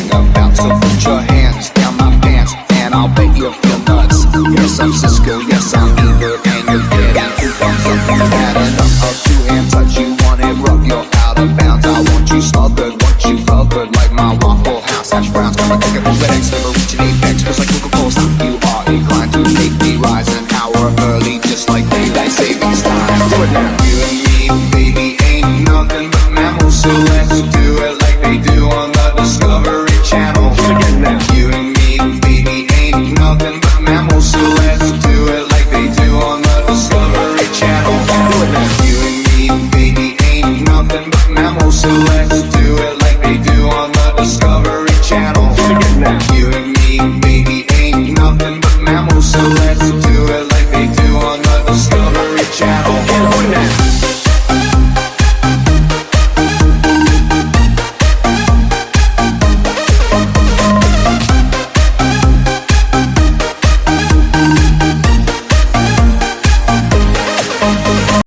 talking about. So put your hands down my pants and I'll bet you'll feel nuts. Yes, I'm Cisco, yes, I'm evil, and you're getting two thumbs up. Had enough of two-hand touch, you want it rough, you're out of bounds. I want you smothered, want you covered like my Waffle House hash browns. Come on, take it from FedEx, never reach an apex, just like Coca-Cola. You are inclined to make me rise an hour early, just like daylight savings time. Do it now. You and me, baby, ain't nothing but mammals, so let's do it like they do on the Discovery Channel. You and me, baby, ain't nothing but mammals, so let's do it like they do on the Discovery Channel. Do it now. You and me, baby, ain't nothing but mammals, so let's do it like they do on the Discovery